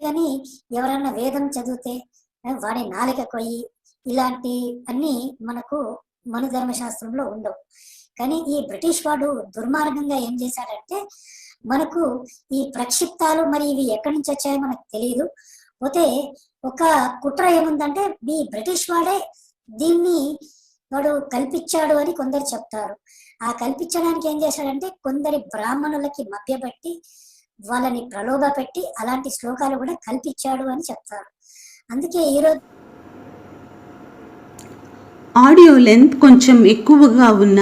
కానీ ఎవరన్నా వేదం చదివితే వాడి నాలిక కొయ్యి ఇలాంటి అన్నీ మనకు మను ధర్మశాస్త్రంలో ఉండవు. కానీ ఈ బ్రిటిష్ వాడు దుర్మార్గంగా ఏం చేశాడంటే మనకు ఈ ప్రక్షిప్తాలు మరి ఇవి ఎక్కడి నుంచి వచ్చాయో మనకు తెలియదు. పోతే ఒక కుట్ర ఏముందంటే ఈ బ్రిటిష్ వాడే దీన్ని వాడు కల్పించాడు అని కొందరు చెప్తారు. ఆ కల్పించడానికి ఏం చేశాడంటే కొందరి బ్రాహ్మణులకి మభ్యపెట్టి వాళ్ళని ప్రలోభ పెట్టి అలాంటి శ్లోకాలు కూడా కల్పించాడు అని చెప్తారు. అందుకే ఈరోజు ఆడియో లెంత్ కొంచెం ఎక్కువగా ఉన్న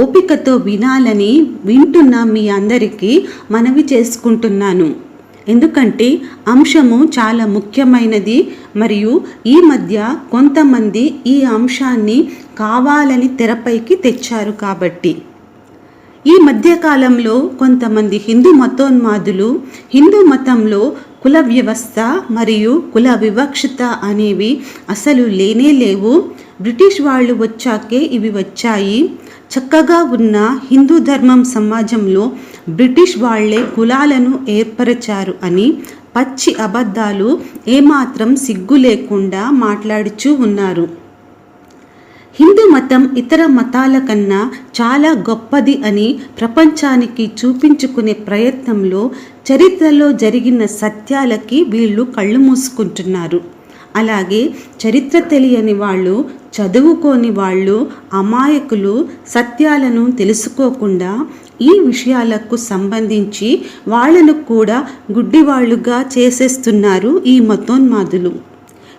ఓపికతో వినాలని వింటున్న మీ అందరికీ మనవి చేసుకుంటున్నాను. ఎందుకంటే అంశము చాలా ముఖ్యమైనది మరియు ఈ మధ్య కొంతమంది ఈ అంశాన్ని కావాలని తెరపైకి తెచ్చారు. కాబట్టి ఈ మధ్యకాలంలో కొంతమంది హిందూ మతోన్మాదులు హిందూ మతంలో కుల వ్యవస్థ మరియు కుల వివక్షత అనేవి అసలు లేనే లేవు, బ్రిటిష్ వాళ్ళు వచ్చాకే ఇవి వచ్చాయి, చక్కగా ఉన్న హిందూ ధర్మం సమాజంలో బ్రిటిష్ వాళ్లే కులాలను ఏర్పరిచారు అని పచ్చి అబద్ధాలు ఏమాత్రం సిగ్గు లేకుండా మాట్లాడుచూ ఉన్నారు. హిందూ మతం ఇతర మతాల కన్నా చాలా గొప్పది అని ప్రపంచానికి చూపించుకునే ప్రయత్నంలో చరిత్రలో జరిగిన సత్యాలకి వీళ్ళు కళ్ళు మూసుకుంటున్నారు. అలాగే చరిత్ర తెలియని వాళ్ళు, చదువుకోని వాళ్ళు, అమాయకులు సత్యాలను తెలుసుకోకుండా ఈ విషయాలకు సంబంధించి వాళ్లను కూడా గుడ్డివాళ్లుగా చేసేస్తున్నారు ఈ మతోన్మాదులు.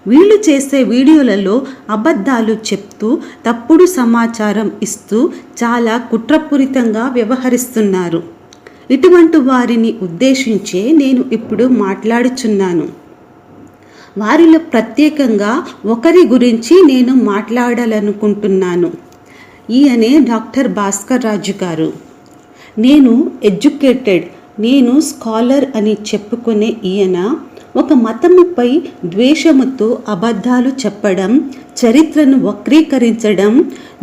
వీళ్ళు చేసే వీడియోలలో అబద్ధాలు చెప్తూ తప్పుడు సమాచారం ఇస్తూ చాలా కుట్రపూరితంగా వ్యవహరిస్తున్నారు. ఇటువంటి వారిని ఉద్దేశించే నేను ఇప్పుడు మాట్లాడుచున్నాను. వారిలో ప్రత్యేకంగా ఒకరి గురించి నేను మాట్లాడాలనుకుంటున్నాను. ఈయనే డాక్టర్ భాస్కర్ రాజు గారు. నేను ఎడ్యుకేటెడ్, నేను స్కాలర్ అని చెప్పుకునే ఈయన ఒక మతముపై ద్వేషముతో అబద్ధాలు చెప్పడం, చరిత్రను వక్రీకరించడం,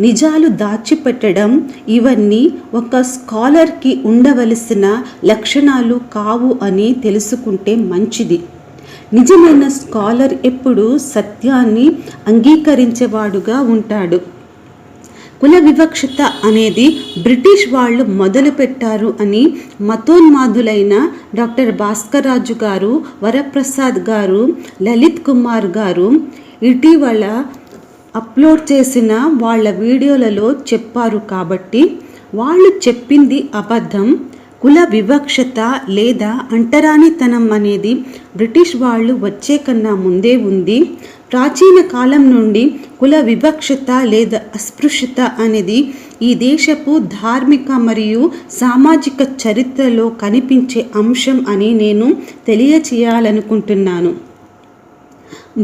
నిజాలు దాచిపెట్టడం ఇవన్నీ ఒక స్కాలర్కి ఉండవలసిన లక్షణాలు కావు అని తెలుసుకుంటే మంచిది. నిజమైన స్కాలర్ ఎప్పుడూ సత్యాన్ని అంగీకరించేవాడుగా ఉంటాడు. కుల వివక్షత అనేది బ్రిటిష్ వాళ్ళు మొదలుపెట్టారు అని మతోన్మాదులైన డాక్టర్ భాస్కర్ రాజు గారు, వరప్రసాద్ గారు, లలిత్ కుమార్ గారు ఇటీవల అప్లోడ్ చేసిన వాళ్ళ వీడియోలలో చెప్పారు. కాబట్టి వాళ్ళు చెప్పింది అబద్ధం. కుల వివక్షత లేదా అంటరానితనం అనేది బ్రిటిష్ వాళ్ళు వచ్చే కన్నా ముందే ఉంది. ప్రాచీన కాలం నుండి కుల వివక్షత లేదా అస్పృశ్యత అనేది ఈ దేశపు ధార్మిక మరియు సామాజిక చరిత్రలో కనిపించే అంశం అని నేను తెలియచేయాలనుకుంటున్నాను.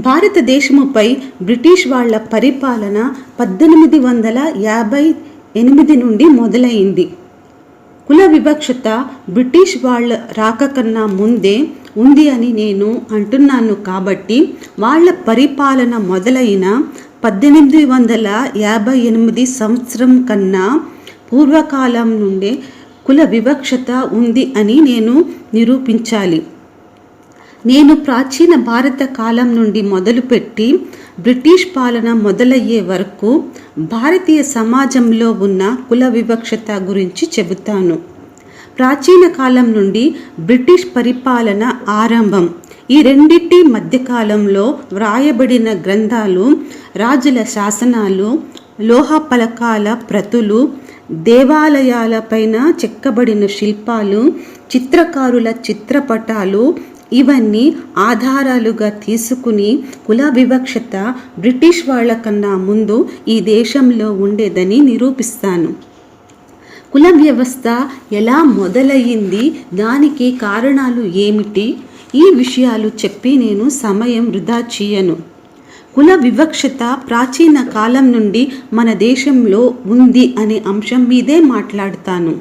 భారతదేశముపై బ్రిటిష్ వాళ్ళ పరిపాలన 1858 నుండి మొదలైంది. కుల వివక్షత బ్రిటిష్ వాళ్ళ రాక కన్నా ముందే ఉంది అని నేను అంటున్నాను. కాబట్టి వాళ్ళ పరిపాలన మొదలైన 1858 సంవత్సరం కన్నా పూర్వకాలం నుండే కుల వివక్షత ఉంది అని నేను నిరూపించాలి. నేను ప్రాచీన భారత కాలం నుండి మొదలుపెట్టి బ్రిటిష్ పాలన మొదలయ్యే వరకు భారతీయ సమాజంలో ఉన్న కుల వివక్షత గురించి చెబుతాను. ప్రాచీన కాలం నుండి బ్రిటిష్ పరిపాలన ఆరంభం, ఈ రెండింటి మధ్యకాలంలో వ్రాయబడిన గ్రంథాలు, రాజుల శాసనాలు, లోహ పలకాల ప్రతులు, దేవాలయాలపైన చెక్కబడిన శిల్పాలు, చిత్రకారుల చిత్రపటాలు ఇవన్నీ ఆధారాలుగా తీసుకుని కుల వివక్షత బ్రిటిష్ వాళ్ళ కన్నా ముందు ఈ దేశంలో ఉండేదని నిరూపిస్తాను. కుల వ్యవస్థ ఎలా మొదలయ్యింది, దానికి కారణాలు ఏమిటి, ఈ విషయాలు చెప్పి నేను సమయం వృధా చేయను. కుల వివక్షత ప్రాచీన కాలం నుండి మన దేశంలో ఉంది అనే అంశం మీదే మాట్లాడుతాను.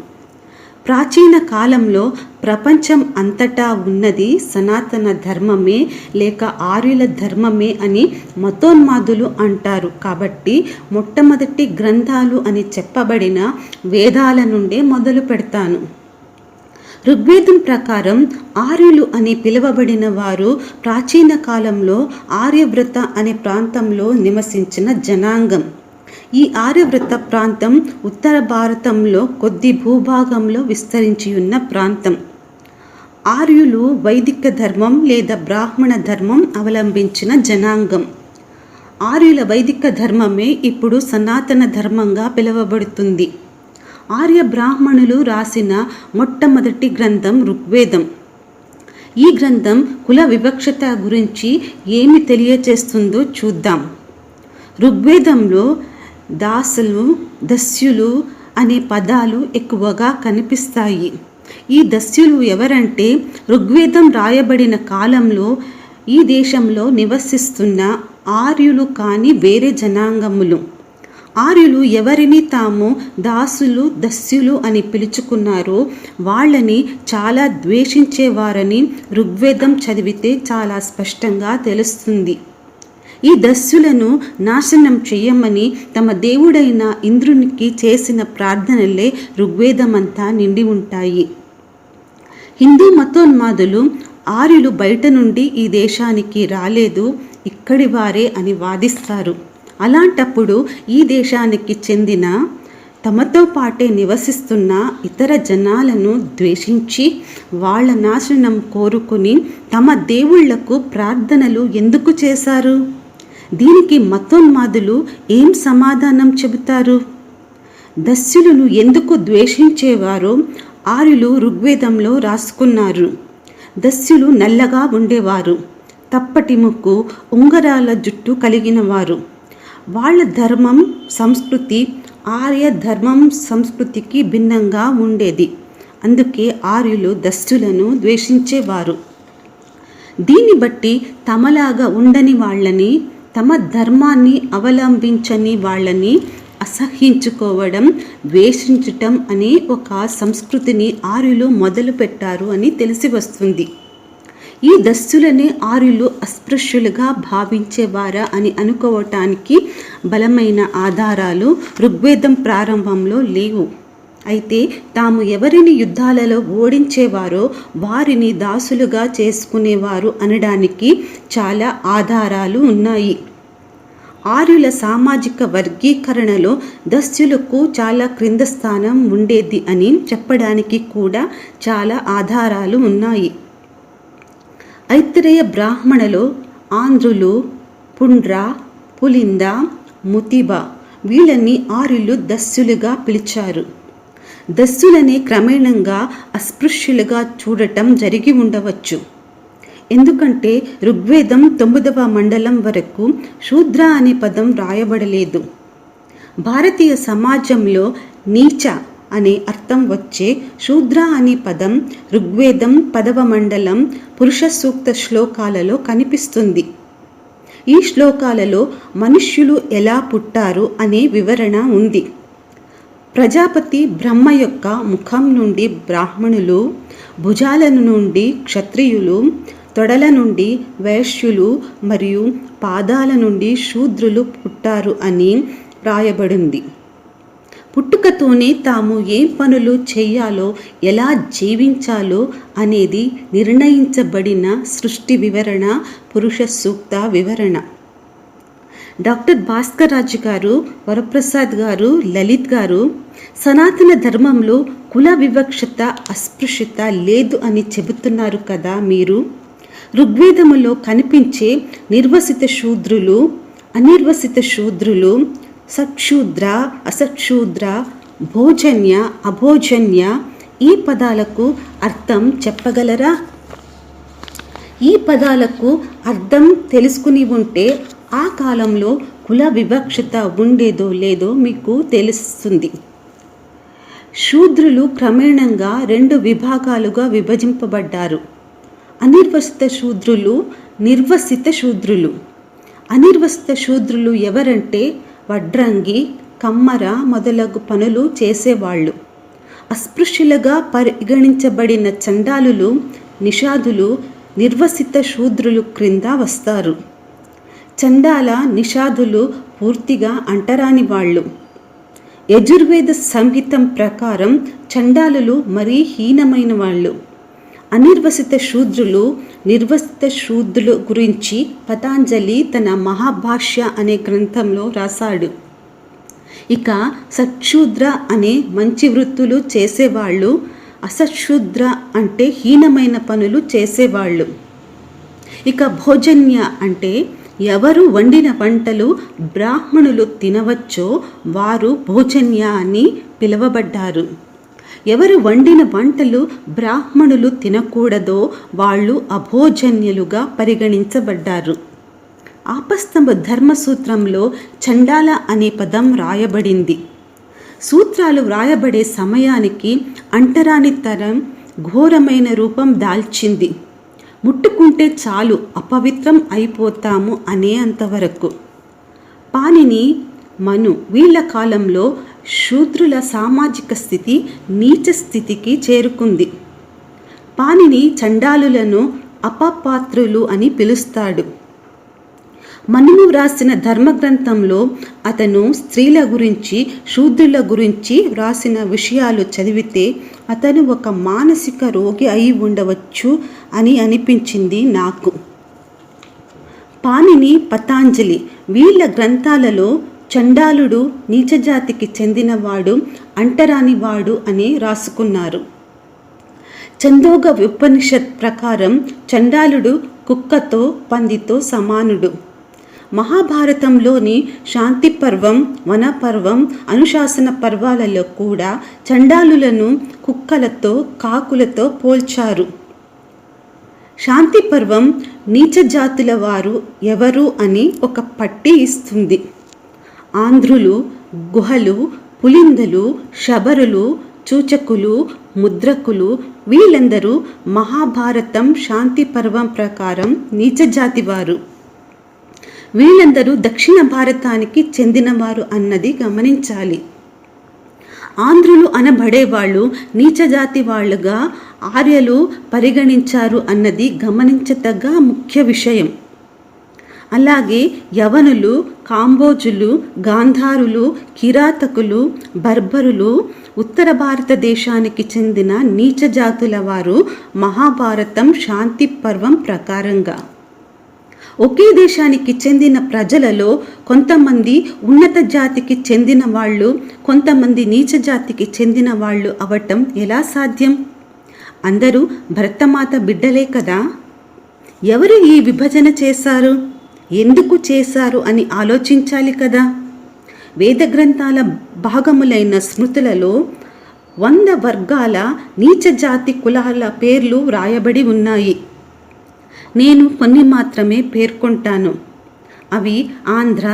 ప్రాచీన కాలంలో ప్రపంచం అంతటా ఉన్నది సనాతన ధర్మమే లేక ఆర్యుల ధర్మమే అని మతోన్మాదులు అంటారు. కాబట్టి మొట్టమొదటి గ్రంథాలు అని చెప్పబడిన వేదాల నుండే మొదలు పెడతాను. ఋగ్వేదం ప్రకారం ఆర్యులు అని పిలువబడిన వారు ప్రాచీన కాలంలో ఆర్యవ్రత అనే ప్రాంతంలో నివసించిన జనాంగం. ఈ ఆర్యవ్రత ప్రాంతం ఉత్తర భారతంలో కొద్ది భూభాగంలో విస్తరించి ఉన్న ప్రాంతం. ఆర్యులు వైదిక ధర్మం లేదా బ్రాహ్మణ ధర్మం అవలంబించిన జనాంగం. ఆర్యుల వైదిక ధర్మమే ఇప్పుడు సనాతన ధర్మంగా పిలువబడుతుంది. ఆర్య బ్రాహ్మణులు రాసిన మొట్టమొదటి గ్రంథం ఋగ్వేదం. ఈ గ్రంథం కుల వివక్షత గురించి ఏమి తెలియచేస్తుందో చూద్దాం. ఋగ్వేదంలో దాసులు, దస్యులు అనే పదాలు ఎక్కువగా కనిపిస్తాయి. ఈ దస్యులు ఎవరంటే ఋగ్వేదం రాయబడిన కాలంలో ఈ దేశంలో నివసిస్తున్న ఆర్యులు కాని వేరే జనాంగములు. ఆర్యులు ఎవరిని తాము దాసులు, దస్యులు అని పిలుచుకున్నారో వాళ్ళని చాలా ద్వేషించేవారని ఋగ్వేదం చదివితే చాలా స్పష్టంగా తెలుస్తుంది. ఈ దస్యులను నాశనం చెయ్యమని తమ దేవుడైన ఇంద్రునికి చేసిన ప్రార్థనలే ఋగ్వేదమంతా నిండి ఉంటాయి. హిందూ మతోన్మాదులు ఆర్యులు బయట నుండి ఈ దేశానికి రాలేదు, ఇక్కడి వారే అని వాదిస్తారు. అలాంటప్పుడు ఈ దేశానికి చెందిన తమతో పాటే నివసిస్తున్న ఇతర జనాలను ద్వేషించి వాళ్ళ నాశనం కోరుకుని తమ దేవుళ్లకు ప్రార్థనలు ఎందుకు చేశారు? దీనికి మతోన్మాదులు ఏం సమాధానం చెబుతారు? దస్యులను ఎందుకు ద్వేషించేవారో ఆర్యులు ఋగ్వేదంలో రాసుకున్నారు. దస్యులు నల్లగా ఉండేవారు, తప్పటి ముక్కు, ఉంగరాల జుట్టు కలిగిన వారు. వాళ్ళ ధర్మం, సంస్కృతి ఆర్య ధర్మం సంస్కృతికి భిన్నంగా ఉండేది. అందుకే ఆర్యులు దస్యులను ద్వేషించేవారు. దీన్ని బట్టి తమలాగా ఉండని వాళ్ళని, తమ ధర్మాన్ని అవలంబించని వాళ్ళని అసహ్యించుకోవడం, ద్వేషించటం అనే ఒక సంస్కృతిని ఆర్యులు మొదలు పెట్టారు అని తెలిసి వస్తుంది. ఈ దస్యులనే ఆర్యులు అస్పృశ్యులుగా భావించేవారా అని అనుకోవటానికి బలమైన ఆధారాలు ఋగ్వేదం ప్రారంభంలో లేవు. అయితే తాము ఎవరిని యుద్ధాలలో ఓడించేవారో వారిని దాసులుగా చేసుకునేవారు అనడానికి చాలా ఆధారాలు ఉన్నాయి. ఆర్యుల సామాజిక వర్గీకరణలో దస్యులకు చాలా క్రింద స్థానం ఉండేది అని చెప్పడానికి కూడా చాలా ఆధారాలు ఉన్నాయి. ఐత్రేయ బ్రాహ్మణలో ఆంధ్రులు, పుండ్ర, పులింద, ముతిబ వీళ్ళని ఆర్యులు దస్యులుగా పిలిచారు. దస్యులని క్రమేణంగా అస్పృశ్యులుగా చూడటం జరిగి ఉండవచ్చు. ఎందుకంటే ఋగ్వేదం 9వ మండలం వరకు శూద్ర అనే పదం రాయబడలేదు. భారతీయ సమాజంలో నీచ అనే అర్థం వచ్చే శూద్ర అనే పదం ఋగ్వేదం 10వ మండలం పురుష సూక్త శ్లోకాలలో కనిపిస్తుంది. ఈ శ్లోకాలలో మనుష్యులు ఎలా పుట్టారు అనే వివరణ ఉంది. ప్రజాపతి బ్రహ్మ యొక్క ముఖం నుండి బ్రాహ్మణులు, భుజాల నుండి క్షత్రియులు, తొడల నుండి వైశ్యులు మరియు పాదాల నుండి శూద్రులు పుట్టారు అని రాయబడింది. పుట్టుకతోనే తాము ఏం పనులు చేయాలో, ఎలా జీవించాలో అనేది నిర్ణయించబడిన సృష్టి వివరణ పురుష సూక్త వివరణ. డాక్టర్ భాస్కర్ రాజు గారు, వరప్రసాద్ గారు, లలిత్ గారు సనాతన ధర్మంలో కుల వివక్షత, అస్పృశ్యత లేదు అని చెబుతున్నారు కదా మీరు. ఋగ్వేదములో కనిపించే నిర్వసిత శూద్రులు, అనిర్వసిత శూద్రులు, సత్శూద్ర, అసత్శూద్ర, భోజన్య, అభోజన్య ఈ పదాలకు అర్థం చెప్పగలరా? ఈ పదాలకు అర్థం తెలుసుకుని ఉంటే ఆ కాలంలో కుల వివక్షత ఉండేదో లేదో మీకు తెలుస్తుంది. శూద్రులు క్రమేణంగా 2 విభాగాలుగా విభజింపబడ్డారు. అనిర్వసిత శూద్రులు, నిర్వసిత శూద్రులు. అనిర్వసిత శూద్రులు ఎవరంటే వడ్రంగి, కమ్మర మొదలగు పనులు చేసేవాళ్ళు. అస్పృశ్యులుగా పరిగణించబడిన చండాలులు, నిషాదులు నిర్వసిత శూద్రులు క్రింద వస్తారు. చండాల, నిషాదులు పూర్తిగా అంటరాని వాళ్ళు. యజుర్వేద సంహితం ప్రకారం చండాలులు మరీ హీనమైన వాళ్ళు. అనిర్వసిత శూద్రులు, నిర్వసిత శూద్రుల గురించి పతాంజలి తన మహాభాష్య అనే గ్రంథంలో రాశాడు. ఇక సత్శూద్ర అనే మంచి వృత్తులు చేసేవాళ్ళు, అసత్శూద్ర అంటే హీనమైన పనులు చేసేవాళ్ళు. ఇక భోజన్య అంటే ఎవరు వండిన వంటలు బ్రాహ్మణులు తినవచ్చో వారు భోజన్య అని పిలువబడ్డారు. ఎవరు వండిన వంటలు బ్రాహ్మణులు తినకూడదో వాళ్ళు అభోజన్యులుగా పరిగణించబడ్డారు. ఆపస్తంభ ధర్మసూత్రంలో చండాల అనే పదం రాయబడింది. సూత్రాలు వ్రాయబడే సమయానికి అంటరానితనం ఘోరమైన రూపం దాల్చింది. ముట్టుకుంటే చాలు అపవిత్రం అయిపోతాము అనే అంతవరకు. పాణిని, మను వీళ్ళ కాలంలో శూద్రుల సామాజిక స్థితి నీచ స్థితికి చేరుకుంది. పాణిని చండాలులను అపపాత్రులు అని పిలుస్తాడు. మనువు వ్రాసిన ధర్మగ్రంథంలో అతను స్త్రీల గురించి, శూద్రుల గురించి వ్రాసిన విషయాలు చదివితే అతను ఒక మానసిక రోగి అయి ఉండవచ్చు అని అనిపించింది నాకు. పాణిని, పతాంజలి వీళ్ళ గ్రంథాలలో చండాలుడు నీచజాతికి చెందినవాడు, అంటరానివాడు అని రాసుకున్నారు. ఛందోగ ఉపనిషత్ ప్రకారం చండాలుడు కుక్కతో, పందితో సమానుడు. మహాభారతంలోని శాంతి పర్వం, వన పర్వం, అనుశాసన పర్వాలలో కూడా చండాలులను కుక్కలతో, కాకులతో పోల్చారు. శాంతి పర్వం నీచ జాతుల వారు ఎవరు అని ఒక పట్టి ఇస్తుంది. ఆంధ్రులు, గుహలు, పులిందలు, శబరులు, చూచకులు, ముద్రకులు వీళ్ళందరూ మహాభారతం శాంతి పర్వం ప్రకారం నీచజాతివారు. వీళ్ళందరూ దక్షిణ భారతానికి చెందినవారు అన్నది గమనించాలి. ఆంధ్రులు అనబడేవాళ్ళు నీచజాతి వాళ్ళుగా ఆర్యలు పరిగణించారు అన్నది గమనించదగ్గ ముఖ్య విషయం. అలాగే యవనులు, కాంబోజులు, గాంధారులు, కిరాతకులు, బర్బరులు ఉత్తర భారతదేశానికి చెందిన నీచజాతుల వారు మహాభారతం శాంతి పర్వం ప్రకారంగా. ఒకే దేశానికి చెందిన ప్రజలలో కొంతమంది ఉన్నత జాతికి చెందిన వాళ్ళు, కొంతమంది నీచ జాతికి చెందిన వాళ్ళు అవటం ఎలా సాధ్యం? అందరూ భరతమాత బిడ్డలే కదా. ఎవరు ఈ విభజన చేశారు, ఎందుకు చేశారు అని ఆలోచించాలి కదా. వేద గ్రంథాల భాగములైన స్మృతులలో 100 వర్గాల నీచ జాతి కులాల పేర్లు వ్రాయబడి ఉన్నాయి. నేను కొన్ని మాత్రమే పేర్కొంటాను. అవి ఆంధ్ర,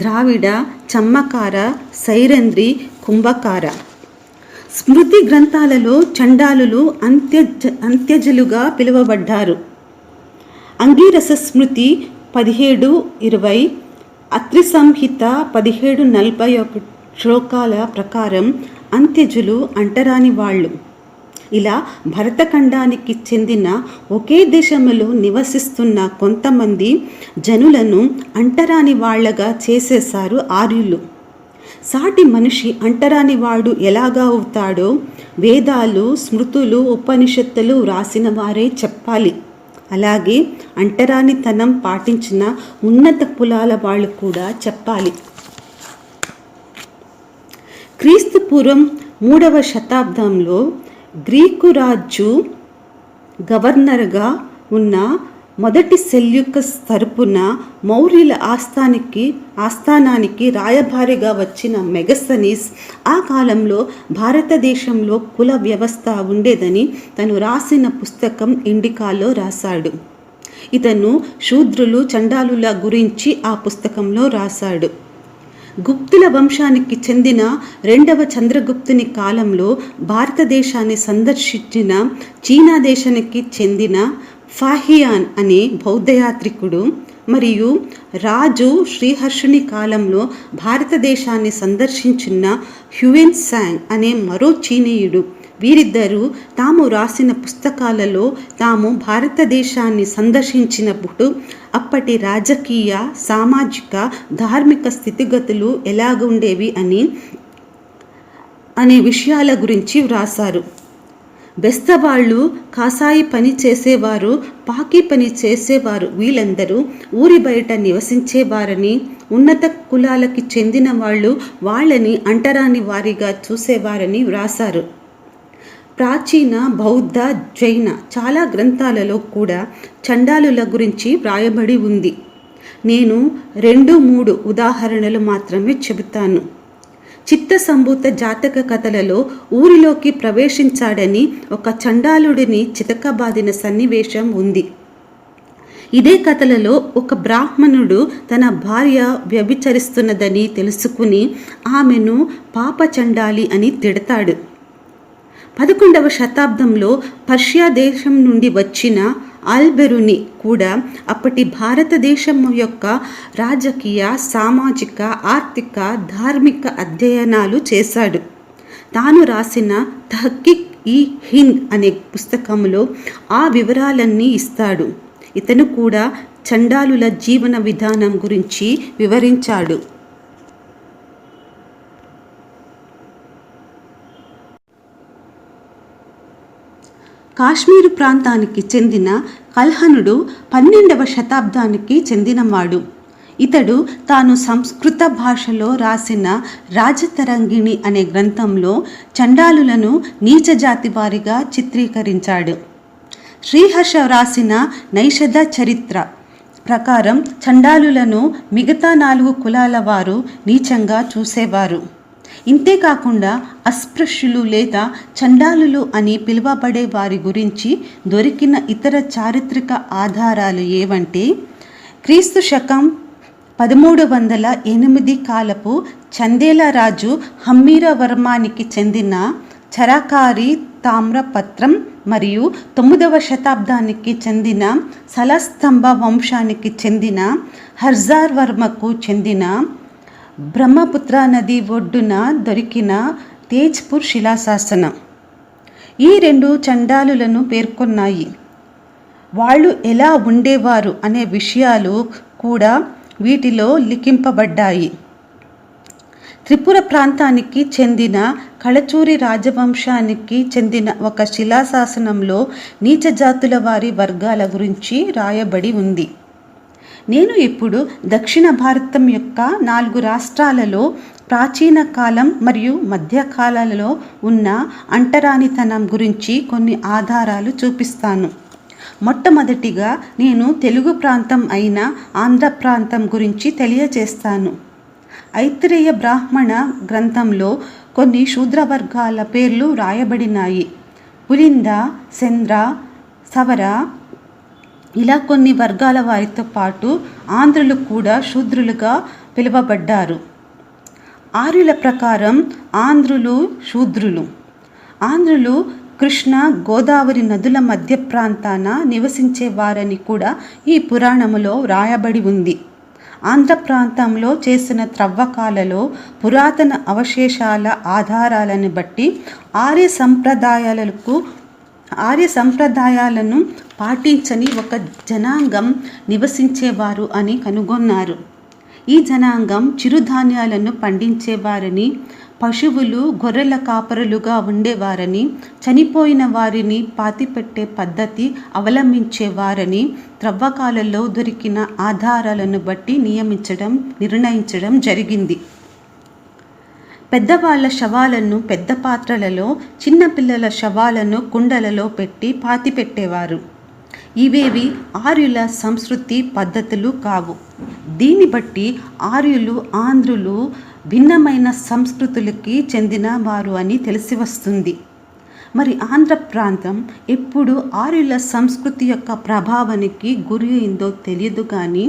ద్రావిడ, చమ్మకార, సైరంధ్రి, కుంభకార. స్మృతి గ్రంథాలలో చండాలులు అంత్యజలుగా పిలువబడ్డారు. అంగీరస స్మృతి 17:20, అత్రి సంహిత 17:41 శ్లోకాల ప్రకారం అంత్యజులు అంటరాని వాళ్ళు. ఇలా భరతఖండానికి చెందిన ఒకే దేశంలో నివసిస్తున్న కొంతమంది జనులను అంటరాని వాళ్లగా చేసేశారు ఆర్యులు. సాటి మనిషి అంటరాని వాడు ఎలాగా అవుతాడో వేదాలు, స్మృతులు, ఉపనిషత్తులు రాసిన వారే చెప్పాలి. అలాగే అంటరానితనం పాటించిన ఉన్నత కులాల వాళ్ళు కూడా చెప్పాలి. క్రీస్తు పూర్వం 3వ శతాబ్దంలో గ్రీకు రాజు గవర్నర్గా ఉన్న మొదటి సెల్యూకస్ తరపున మౌర్యుల ఆస్థానానికి రాయబారిగా వచ్చిన మెగస్తనీస్ ఆ కాలంలో భారతదేశంలో కుల వ్యవస్థ ఉండేదని తను రాసిన పుస్తకం ఇండికాలో రాశాడు. ఇతను శూద్రులు, చండాలుల గురించి ఆ పుస్తకంలో రాశాడు. గుప్తుల వంశానికి చెందిన 2వ చంద్రగుప్తుని కాలంలో భారతదేశాన్ని సందర్శించిన చీనా దేశానికి చెందిన ఫాహియాన్ అనే బౌద్ధయాత్రికుడు మరియు రాజు శ్రీహర్షుని కాలంలో భారతదేశాన్ని సందర్శించిన హ్యుయెన్ సాంగ్ అనే మరో చీనీయుడు వీరిద్దరూ తాము రాసిన పుస్తకాలలో తాము భారతదేశాన్ని సందర్శించినప్పుడు అప్పటి రాజకీయ, సామాజిక, ధార్మిక స్థితిగతులు ఎలాగుండేవి అని అనే విషయాల గురించి వ్రాసారు. బెస్తవాళ్ళు కాసాయి పని చేసేవారు, పాకి పని చేసేవారు, వీళ్ళందరూ ఊరి బయట నివసించేవారని, ఉన్నత కులాలకి చెందిన వాళ్ళు వాళ్ళని అంటరాని వారిగా చూసేవారని వ్రాసారు. ప్రాచీన బౌద్ధ, జైన చాలా గ్రంథాలలో కూడా చండాలుల గురించి వ్రాయబడి ఉంది. నేను 2-3 ఉదాహరణలు మాత్రమే చెబుతాను. చిత్తసంభూత జాతక కథలలో ఊరిలోకి ప్రవేశించాడని ఒక చండాలుడిని చితకబాదిన సన్నివేశం ఉంది. ఇదే కథలలో ఒక బ్రాహ్మణుడు తన భార్య వ్యభిచరిస్తున్నదని తెలుసుకుని ఆమెను పాప చండాలి అని తిడతాడు. 11వ శతాబ్దంలో పర్షియా దేశం నుండి వచ్చిన ఆల్బెరుని కూడా అప్పటి భారతదేశం యొక్క రాజకీయ, సామాజిక, ఆర్థిక, ధార్మిక అధ్యయనాలు చేశాడు. తాను రాసిన తహ్కీక్ ఈ హింద్ అనే పుస్తకంలో ఆ వివరాలన్నీ ఇస్తాడు. ఇతను కూడా చండాలుల జీవన విధానం గురించి వివరించాడు. కాశ్మీరు ప్రాంతానికి చెందిన కల్హనుడు 12వ శతాబ్దానికి చెందినవాడు. ఇతడు తాను సంస్కృత భాషలో రాసిన రాజతరంగిణి అనే గ్రంథంలో చండాలులను నీచజాతి వారిగా చిత్రీకరించాడు. శ్రీహర్ష రాసిన నైషధ చరిత్ర ప్రకారం చండాలులను మిగతా 4 కులాల వారు నీచంగా చూసేవారు. ఇంతేకాకుండా అస్పృశ్యులు లేదా చండాలులు అని పిలువబడే వారి గురించి దొరికిన ఇతర చారిత్రక ఆధారాలు ఏవంటే, క్రీస్తు శకం 1308 కాలపు చందేల రాజు హమ్మీరవర్మానికి చెందిన చరకారి తామ్రపత్రం మరియు 9వ శతాబ్దానికి చెందిన సలస్తంభ వంశానికి చెందిన హర్జార్ వర్మకు చెందిన బ్రహ్మపుత్ర నది ఒడ్డున దొరికిన తేజ్పూర్ శిలాశాసనం ఈ 2 చండాలులను పేర్కొన్నాయి. వాళ్ళు ఎలా ఉండేవారు అనే విషయాలు కూడా వీటిలో లిఖింపబడ్డాయి. త్రిపుర ప్రాంతానికి చెందిన కళచూరి రాజవంశానికి చెందిన ఒక శిలాశాసనంలో నీచజాతుల వారి వర్గాల గురించి రాయబడి ఉంది. నేను ఇప్పుడు దక్షిణ భారతం యొక్క 4 రాష్ట్రాలలో ప్రాచీన కాలం మరియు మధ్యకాలాలలో ఉన్న అంటరానితనం గురించి కొన్ని ఆధారాలు చూపిస్తాను. మొట్టమొదటిగా నేను తెలుగు ప్రాంతం అయిన ఆంధ్ర ప్రాంతం గురించి తెలియజేస్తాను. ఐత్రేయ బ్రాహ్మణ గ్రంథంలో కొన్ని శూద్ర వర్గాల పేర్లు రాయబడినాయి. పులింద, చంద్ర, సవర ఇలా కొన్ని వర్గాల వారితో పాటు ఆంధ్రులు కూడా శూద్రులుగా పిలువబడ్డారు. ఆర్యుల ప్రకారం ఆంధ్రులు శూద్రులు. ఆంధ్రులు కృష్ణ, గోదావరి నదుల మధ్య ప్రాంతాన నివసించేవారని కూడా ఈ పురాణములో రాయబడి ఉంది. ఆంధ్ర ప్రాంతంలో చేసిన త్రవ్వకాలలో పురాతన అవశేషాల ఆధారాలను బట్టి ఆర్య సంప్రదాయాలను పాటించని ఒక జనాంగం నివసించేవారు అని కనుగొన్నారు. ఈ జనాంగం చిరుధాన్యాలను పండించేవారని, పశువులు, గొర్రెల కాపరులుగా ఉండేవారని, చనిపోయిన వారిని పాతిపెట్టే పద్ధతి అవలంబించేవారని త్రవ్వకాలలో దొరికిన ఆధారాలను బట్టి నిర్ణయించడం జరిగింది. పెద్దవాళ్ల శవాలను పెద్ద పాత్రలలో, చిన్నపిల్లల శవాలను కుండలలో పెట్టి పాతిపెట్టేవారు. ఇవేవి ఆర్యుల సంస్కృతి పద్ధతులు కావు. దీన్ని బట్టి ఆర్యులు, ఆంధ్రులు భిన్నమైన సంస్కృతులకి చెందిన వారు అని తెలిసి వస్తుంది. మరి ఆంధ్ర ప్రాంతం ఎప్పుడు ఆర్యుల సంస్కృతి యొక్క ప్రభావానికి గురి అయిందో తెలియదు. కానీ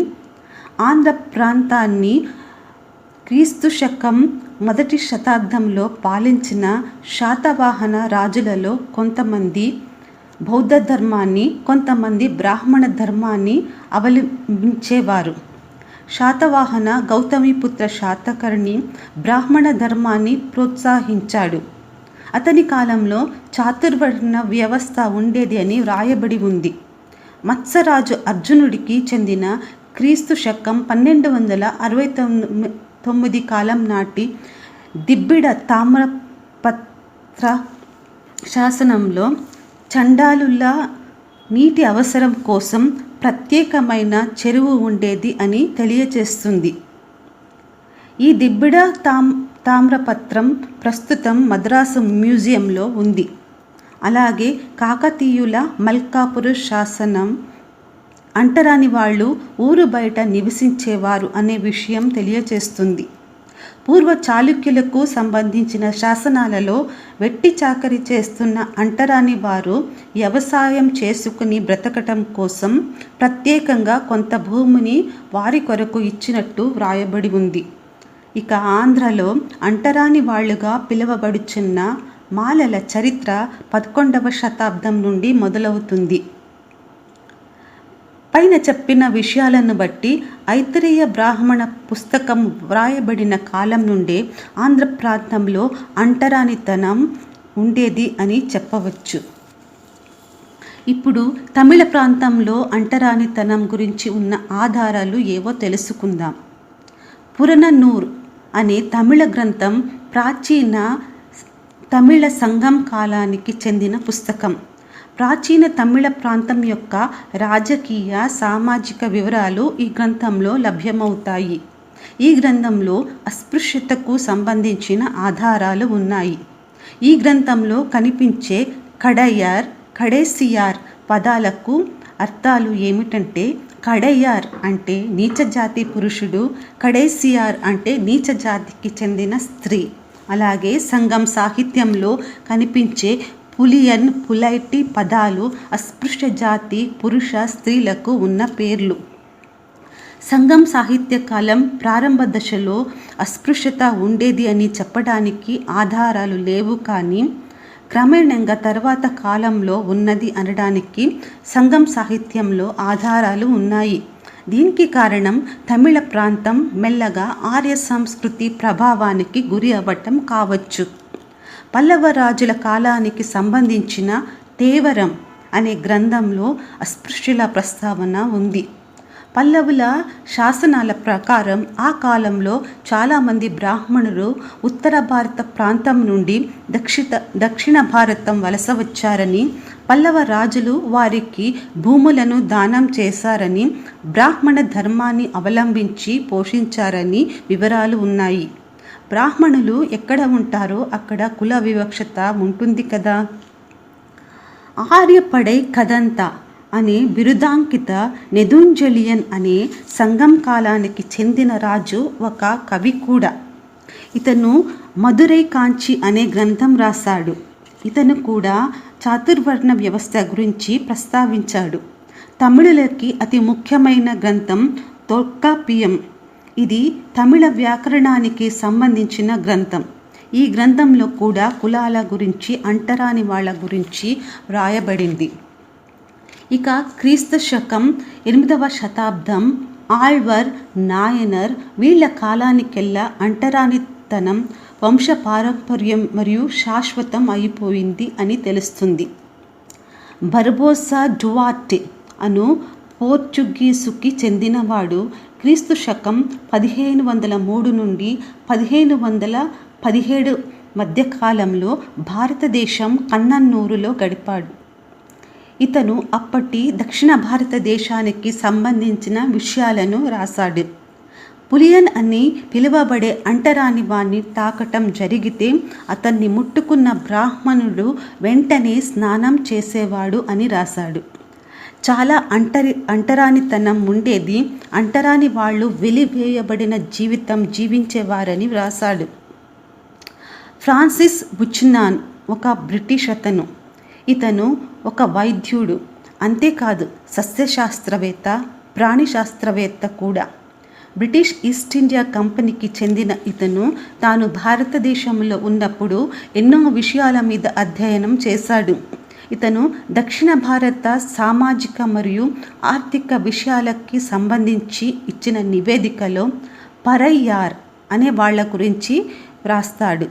ఆంధ్ర ప్రాంతాన్ని క్రీస్తు శకం 1వ శతాబ్దంలో పాలించిన శాతవాహన రాజులలో కొంతమంది బౌద్ధ ధర్మాన్ని, కొంతమంది బ్రాహ్మణ ధర్మాన్ని అవలంబించేవారు. శాతవాహన గౌతమిపుత్ర శాతకర్ణి బ్రాహ్మణ ధర్మాన్ని ప్రోత్సహించాడు. అతని కాలంలో చాతుర్వర్ణ వ్యవస్థ ఉండేది అని వ్రాయబడి ఉంది. మత్సరాజు అర్జునుడికి చెందిన క్రీస్తు శకం 1269 కాలం నాటి దిబ్బిడ తామ్రపత్ర పత్ర శాసనంలో చండాలుల నీటి అవసరం కోసం ప్రత్యేకమైన చెరువు ఉండేది అని తెలియచేస్తుంది. ఈ దిబ్బిడ తామ్రపత్రం ప్రస్తుతం మద్రాసు మ్యూజియంలో ఉంది. అలాగే కాకతీయుల మల్కాపురు శాసనం అంటరాని వాళ్ళు ఊరు బయట నివసించేవారు అనే విషయం తెలియచేస్తుంది. పూర్వ చాళుక్యులకు సంబంధించిన శాసనాలలో వెట్టి చాకరీ చేస్తున్న అంటరాని వారు వ్యవసాయం చేసుకుని బ్రతకటం కోసం ప్రత్యేకంగా కొంత భూమిని వారి కొరకు ఇచ్చినట్టు వ్రాయబడి ఉంది. ఇక ఆంధ్రలో అంటరాని వాళ్ళుగా పిలువబడుచున్న మాలల చరిత్ర 11వ శతాబ్దం నుండి మొదలవుతుంది. పైన చెప్పిన విషయాలను బట్టి ఐతరేయ బ్రాహ్మణ పుస్తకం వ్రాయబడిన కాలం నుండే ఆంధ్ర ప్రాంతంలో అంటరానితనం ఉండేది అని చెప్పవచ్చు. ఇప్పుడు తమిళ ప్రాంతంలో అంటరానితనం గురించి ఉన్న ఆధారాలు ఏవో తెలుసుకుందాం. పురనన్నూర్ అనే తమిళ గ్రంథం ప్రాచీన తమిళ సంఘం కాలానికి చెందిన పుస్తకం. ప్రాచీన తమిళ ప్రాంతం యొక్క రాజకీయ సామాజిక వివరాలు ఈ గ్రంథంలో లభ్యమవుతాయి. ఈ గ్రంథంలో అస్పృశ్యతకు సంబంధించిన ఆధారాలు ఉన్నాయి. ఈ గ్రంథంలో కనిపించే కడయార్, కడేసియార్ పదాలకు అర్థాలు ఏమిటంటే, కడయార్ అంటే నీచజాతి పురుషుడు, కడేసియార్ అంటే నీచజాతికి చెందిన స్త్రీ. అలాగే సంఘం సాహిత్యంలో కనిపించే పులియన్, పులైటి పదాలు అస్పృశ్య జాతి పురుష స్త్రీలకు ఉన్న పేర్లు. సంఘం సాహిత్య కాలం ప్రారంభ దశలో అస్పృశ్యత ఉండేది అని చెప్పడానికి ఆధారాలు లేవు, కానీ క్రమేణంగా తర్వాత కాలంలో ఉన్నది అనడానికి సంఘం సాహిత్యంలో ఆధారాలు ఉన్నాయి. దీనికి కారణం తమిళ ప్రాంతం మెల్లగా ఆర్య సంస్కృతి ప్రభావానికి గురి అవ్వటం కావచ్చు. పల్లవ రాజుల కాలానికి సంబంధించిన తేవరం అనే గ్రంథంలో అస్పృశ్యుల ప్రస్తావన ఉంది. పల్లవుల శాసనాల ప్రకారం ఆ కాలంలో చాలామంది బ్రాహ్మణులు ఉత్తర భారత ప్రాంతం నుండి దక్షిణ భారతం వలస వచ్చారని, పల్లవ రాజులు వారికి భూములను దానం చేశారని, బ్రాహ్మణ ధర్మాన్ని అవలంబించి పోషించారని వివరాలు ఉన్నాయి. బ్రాహ్మణులు ఎక్కడ ఉంటారో అక్కడ కుల వివక్షత ఉంటుంది కదా. ఆర్యపడై కదంత అనే బిరుదాంకిత నెదుంజలియన్ అనే సంఘం కాలానికి చెందిన రాజు ఒక కవి కూడా. ఇతను మదురై కాంచి అనే గ్రంథం రాశాడు. ఇతను కూడా చాతుర్వర్ణ వ్యవస్థ గురించి ప్రస్తావించాడు. తమిళులకి అతి ముఖ్యమైన గ్రంథం తొల్కాప్పియం. ఇది తమిళ వ్యాకరణానికి సంబంధించిన గ్రంథం. ఈ గ్రంథంలో కూడా కులాల గురించి, అంటరాని వాళ్ళ గురించి వ్రాయబడింది. ఇక క్రీస్తు శకం 8వ శతాబ్దం ఆళ్వర్, నాయనర్ వీళ్ళ కాలానికెల్లా అంటరానితనం వంశ పారంపర్యం మరియు శాశ్వతం అయిపోయింది అని తెలుస్తుంది. బర్బోసా డువార్టే అను పోర్చుగీసుకి చెందినవాడు క్రీస్తు శకం 1503 నుండి 1517 మధ్యకాలంలో భారతదేశం కన్నన్నూరులో గడిపాడు. ఇతను అప్పటి దక్షిణ భారతదేశానికి సంబంధించిన విషయాలను రాశాడు. పులియన్ అని పిలువబడే అంటరాని వాణ్ణి తాకటం జరిగితే అతన్ని ముట్టుకున్న బ్రాహ్మణుడు వెంటనే స్నానం చేసేవాడు అని రాశాడు. చాలా అంటరానితనం ఉండేది. అంటరాని వాళ్ళు వెలివేయబడిన జీవితం జీవించేవారని వ్రాసాడు. ఫ్రాన్సిస్ బుచ్నాన్ ఒక బ్రిటిష్ అతను. ఇతను ఒక వైద్యుడు, అంతేకాదు సస్యశాస్త్రవేత్త, ప్రాణిశాస్త్రవేత్త కూడా. బ్రిటిష్ ఈస్ట్ ఇండియా కంపెనీకి చెందిన ఇతను తాను భారతదేశంలో ఉన్నప్పుడు ఎన్నో విషయాల మీద అధ్యయనం చేశాడు. ఇతను దక్షిణ భారత సామాజిక మరియు ఆర్థిక విషయాలకి సంబంధించి ఇచ్చిన నివేదికలో పరయ్యార్ అనే వాళ్ళ గురించి వ్రాస్తాడు.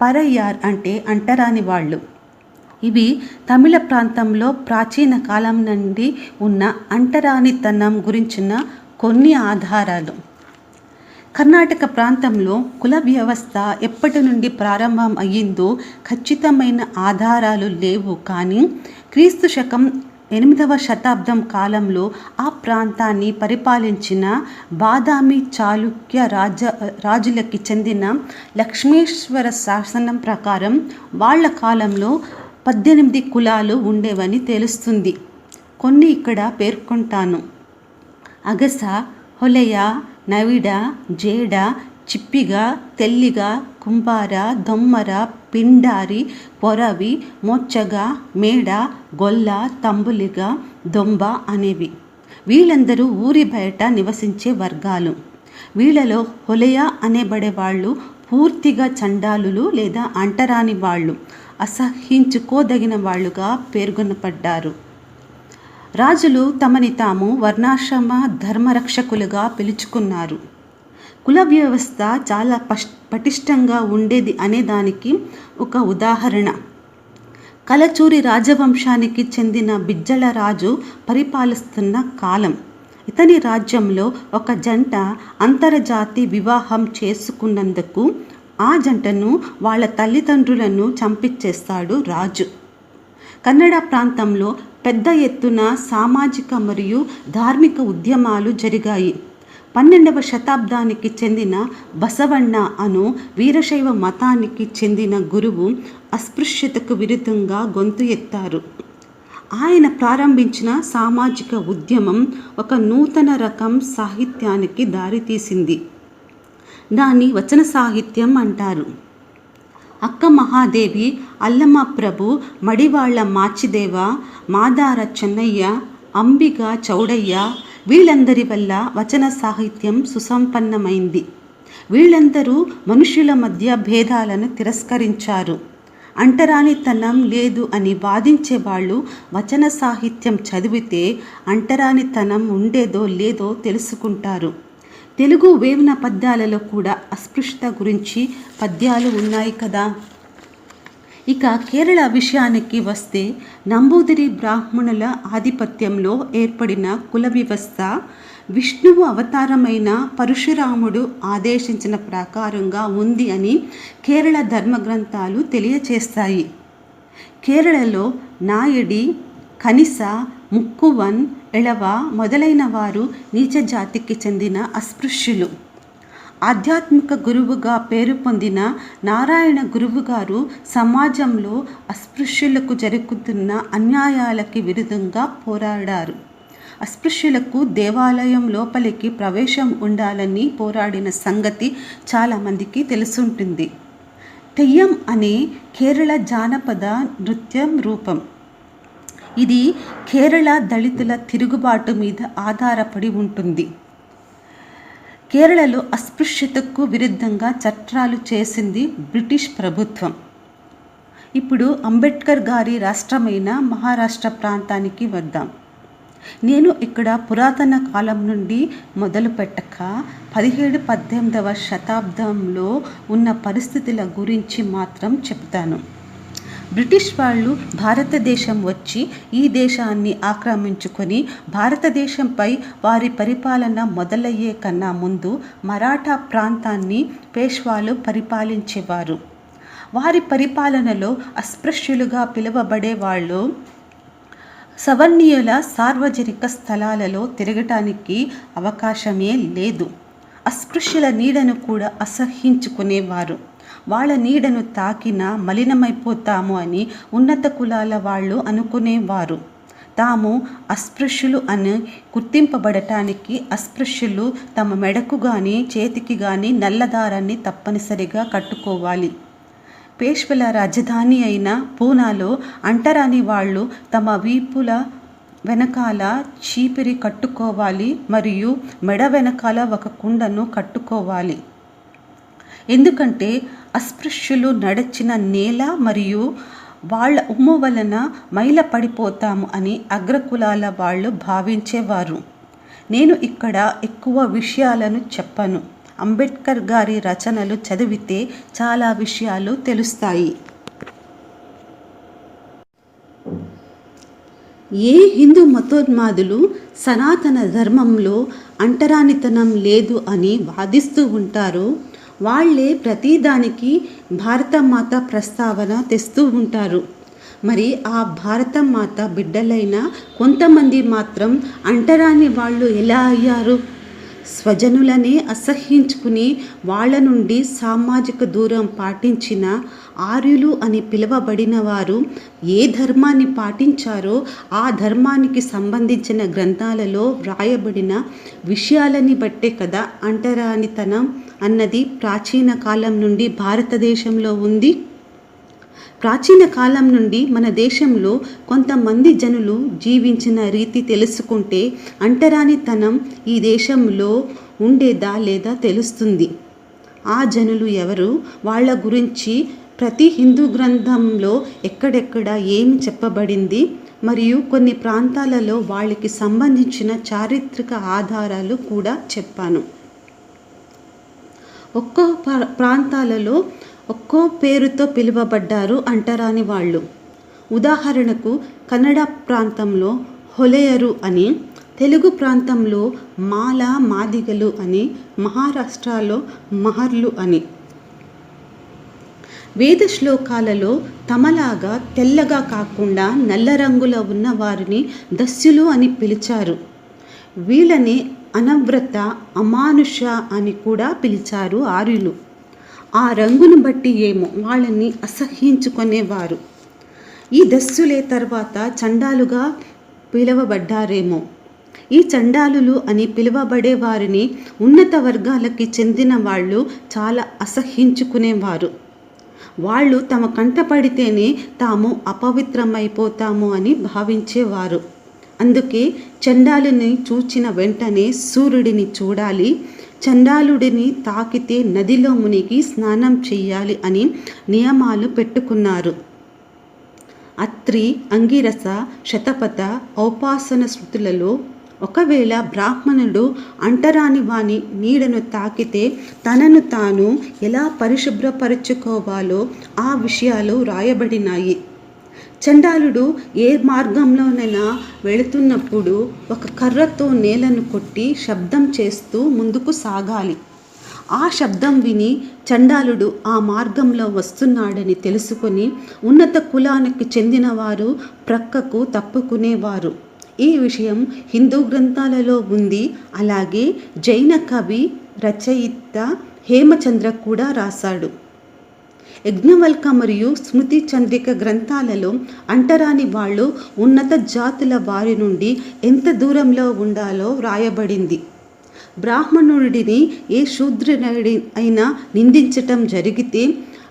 పరయ్యార్ అంటే అంటరాని వాళ్ళు. ఇవి తమిళ ప్రాంతంలో ప్రాచీన కాలం నుండి ఉన్న అంటరానితనం గురించిన కొన్ని ఆధారాలు. కర్ణాటక ప్రాంతంలో కుల వ్యవస్థ ఎప్పటి నుండి ప్రారంభం అయ్యిందో ఖచ్చితమైన ఆధారాలు లేవు, కానీ క్రీస్తు శకం 8వ శతాబ్దం కాలంలో ఆ ప్రాంతాన్ని పరిపాలించిన బాదామి చాళుక్య రాజులకి చెందిన లక్ష్మేశ్వర శాసనం ప్రకారం వాళ్ళ కాలంలో 18 కులాలు ఉండేవని తెలుస్తుంది. కొన్ని ఇక్కడ పేర్కొంటాను. అగస, హొలయ, నవిడ, జేడ, చిప్పిగ, తెల్లిగ, కుంబార, దొమ్మర, పిండారి, పొరవి, మోచ్చగ, మేడ, గొల్ల, తంబులిగ, దొంబ అనేవి. వీళ్ళందరూ ఊరి బయట నివసించే వర్గాలు. వీళ్ళలో హొలయ అనేబడేవాళ్ళు పూర్తిగా చండాలులు లేదా అంటరాని వాళ్ళు, అసహించుకోదగిన వాళ్ళుగా పేర్కొనబడ్డారు. రాజులు తమని తాము వర్ణాశ్రమ ధర్మరక్షకులుగా పిలుచుకున్నారు. కుల వ్యవస్థ చాలా పటిష్టంగా ఉండేది అనేదానికి ఒక ఉదాహరణ, కలచూరి రాజవంశానికి చెందిన బిజ్జల రాజు పరిపాలిస్తున్న కాలం. ఇతని రాజ్యంలో ఒక జంట అంతర్జాతి వివాహం చేసుకున్నందుకు ఆ జంటను వాళ్ళ తల్లిదండ్రులను చంపించేస్తాడు రాజు. కన్నడ ప్రాంతంలో పెద్ద ఎత్తున సామాజిక మరియు ధార్మిక ఉద్యమాలు జరిగాయి. 12వ శతాబ్దానికి చెందిన బసవಣ್ణ అను వీరశైవ మతానికి చెందిన గురువు అస్పృశ్యతకు విరుద్ధంగా గొంతు ఎత్తారు. ఆయన ప్రారంభించిన సామాజిక ఉద్యమం ఒక నూతన రకం సాహిత్యానికి దారితీసింది. దాన్ని వచన సాహిత్యం అంటారు. అక్క మహాదేవి, అల్లమ ప్రభు, మడివాళ్ల మాచిదేవ, మాదార చెన్నయ్య, అంబిగ చౌడయ్య వీళ్ళందరి వల్ల వచన సాహిత్యం సుసంపన్నమైంది. వీళ్ళందరూ మనుషుల మధ్య భేదాలను తిరస్కరించారు. అంటరానితనం లేదు అని వాదించేవాళ్ళు వచన సాహిత్యం చదివితే అంటరానితనం ఉండేదో లేదో తెలుసుకుంటారు. తెలుగు వేమన పద్యాలలో కూడా అస్పృశ్యత గురించి పద్యాలు ఉన్నాయి కదా. ఇక కేరళ విషయానికి వస్తే నంబూదిరి బ్రాహ్మణుల ఆధిపత్యంలో ఏర్పడిన కుల వ్యవస్థ విష్ణువు అవతారమైన పరశురాముడు ఆదేశించిన ప్రకారంగా ఉంది అని కేరళ ధర్మగ్రంథాలు తెలియచేస్తాయి. కేరళలో నాయడి, కనిస, ముక్కువన్, ఎళవ మొదలైన వారు నీచ జాతికి చెందిన అస్పృశ్యులు. ఆధ్యాత్మిక గురువుగా పేరు పొందిన నారాయణ గురువు గారు సమాజంలో అస్పృశ్యులకు జరుగుతున్న అన్యాయాలకి విరుద్ధంగా పోరాడారు. అస్పృశ్యులకు దేవాలయం లోపలికి ప్రవేశం ఉండాలని పోరాడిన సంగతి చాలామందికి తెలుసుంటుంది. తెయ్యం అనే కేరళ జానపద నృత్యం రూపం. ఇది కేరళ దళితుల తిరుగుబాటు మీద ఆధారపడి ఉంటుంది. కేరళలో అస్పృశ్యతకు విరుద్ధంగా చట్టాలు చేసింది బ్రిటిష్ ప్రభుత్వం. ఇప్పుడు అంబేద్కర్ గారి రాష్ట్రమైన మహారాష్ట్ర ప్రాంతానికి వద్దాం. నేను ఇక్కడ పురాతన కాలం నుండి మొదలు పెట్టక 17-18వ శతాబ్దంలో ఉన్న పరిస్థితుల గురించి మాత్రం చెప్తాను. బ్రిటిష్ వాళ్ళు భారతదేశం వచ్చి ఈ దేశాన్ని ఆక్రమించుకొని భారతదేశంపై వారి పరిపాలన మొదలయ్యే కన్నా ముందు మరాఠా ప్రాంతాన్ని పేష్వాలు పరిపాలించేవారు. వారి పరిపాలనలో అస్పృశ్యులుగా పిలువబడే వాళ్ళు సవర్ణీయుల సార్వజనిక స్థలాలలో తిరగటానికి అవకాశమే లేదు. అస్పృశ్యుల నీడను కూడా అసహ్యించుకునేవారు. వాళ్ళ నీడను తాకినా మలినమైపోతాము అని ఉన్నత కులాల వాళ్ళు అనుకునేవారు. తాము అస్పృశ్యులు అని గుర్తింపబడటానికి అస్పృశ్యులు తమ మెడకు కానీ చేతికి కానీ నల్లదారాన్ని తప్పనిసరిగా కట్టుకోవాలి. పేష్వల రాజధాని అయిన పూనాలో అంటరాని వాళ్ళు తమ వీపుల వెనకాల చీపిరి కట్టుకోవాలి మరియు మెడ వెనకాల ఒక కుండను కట్టుకోవాలి. ఎందుకంటే అస్పృశ్యులు నడిచిన నేల మరియు వాళ్ళ ఉమ్ము వలన మైల పడిపోతాము అని అగ్రకులాల వాళ్ళు భావించేవారు. నేను ఇక్కడ ఎక్కువ విషయాలను చెప్పను. అంబేద్కర్ గారి రచనలు చదివితే చాలా విషయాలు తెలుస్తాయి. ఏ హిందూ మతోన్మాదులు సనాతన ధర్మంలో అంటరానితనం లేదు అని వాదిస్తూ ఉంటారో వాళ్ళే ప్రతిదానికి భారతమాత ప్రస్తావన తెస్తూ ఉంటారు. మరి ఆ భారతమాత బిడ్డలైన కొంతమంది మాత్రం అంటరాని వాళ్ళు ఎలా అయ్యారు? స్వజనులనే అసహ్యించుకుని వాళ్ళ నుండి సామాజిక దూరం పాటించిన ఆర్యులు అని పిలువబడిన వారు ఏ ధర్మాన్ని పాటించారో ఆ ధర్మానికి సంబంధించిన గ్రంథాలలో వ్రాయబడిన విషయాలని బట్టే కదా అంటరానితనం అన్నది ప్రాచీన కాలం నుండి భారతదేశంలో ఉంది. ప్రాచీన కాలం నుండి మన దేశంలో కొంతమంది జనులు జీవించిన రీతి తెలుసుకుంటే అంటరానితనం ఈ దేశంలో ఉండేదా లేదా తెలుస్తుంది. ఆ జనులు ఎవరు? వాళ్ళ గురించి ప్రతి హిందూ గ్రంథంలో ఎక్కడెక్కడ ఏమి చెప్పబడింది, మరియు కొన్ని ప్రాంతాలలో వాళ్ళకి సంబంధించిన చారిత్రక ఆధారాలు కూడా చెప్పాను. ఒక్కో ప్రాంతాలలో ఒక్కో పేరుతో పిలువబడ్డారు అంటరాని వాళ్ళు. ఉదాహరణకు కన్నడ ప్రాంతంలో హొలెయరు అని, తెలుగు ప్రాంతంలో మాల మాదిగలు అని, మహారాష్ట్రలో మహర్లు అని. వేద శ్లోకాలలో తమలాగా తెల్లగా కాకుండా నల్ల రంగులో ఉన్న వారిని దస్యులు అని పిలిచారు. వీళ్ళని అనవ్రత అమానుష అని కూడా పిలిచారు ఆర్యులు. ఆ రంగును బట్టి ఏమో వాళ్ళని అసహ్యించుకునేవారు. ఈ దస్యులే తర్వాత చండాలుగా పిలువబడ్డారేమో. ఈ చండాలులు అని పిలువబడే వారిని ఉన్నత వర్గాలకి చెందిన వాళ్ళు చాలా అసహ్యించుకునేవారు. వాళ్ళు తమ కంటపడితేనే తాము అపవిత్రమైపోతాము అని భావించేవారు. అందుకే చండాలుని చూచిన వెంటనే సూర్యుడిని చూడాలి, చండాలుడిని తాకితే నదిలో మునిగి స్నానం చెయ్యాలి అని నియమాలు పెట్టుకున్నారు. అత్రి, అంగిరస, శతపథ, ఔపాసన శృతులలో ఒకవేళ బ్రాహ్మణుడు అంటరాని వాని నీడను తాకితే తనను తాను ఎలా పరిశుభ్రపరచుకోవాలో ఆ విషయాలు రాయబడినాయి. చండాలుడు ఏ మార్గంలోనైనా వెళుతున్నప్పుడు ఒక కర్రతో నేలను కొట్టి శబ్దం చేస్తూ ముందుకు సాగాలి. ఆ శబ్దం విని చండాలుడు ఆ మార్గంలో వస్తున్నాడని తెలుసుకొని ఉన్నత కులానికి చెందినవారు ప్రక్కకు తప్పుకునేవారు. ఈ విషయం హిందూ గ్రంథాలలో ఉంది. అలాగే జైన కవి రచయిత హేమచంద్ర కూడా రాశాడు. యజ్ఞవల్క మరియు స్మృతి చంద్రిక గ్రంథాలలో అంటరాని వాళ్ళు ఉన్నత జాతుల వారి నుండి ఎంత దూరంలో ఉండాలో వ్రాయబడింది. బ్రాహ్మణుడిని ఏ శూద్రుడి అయినా నిందించటం జరిగితే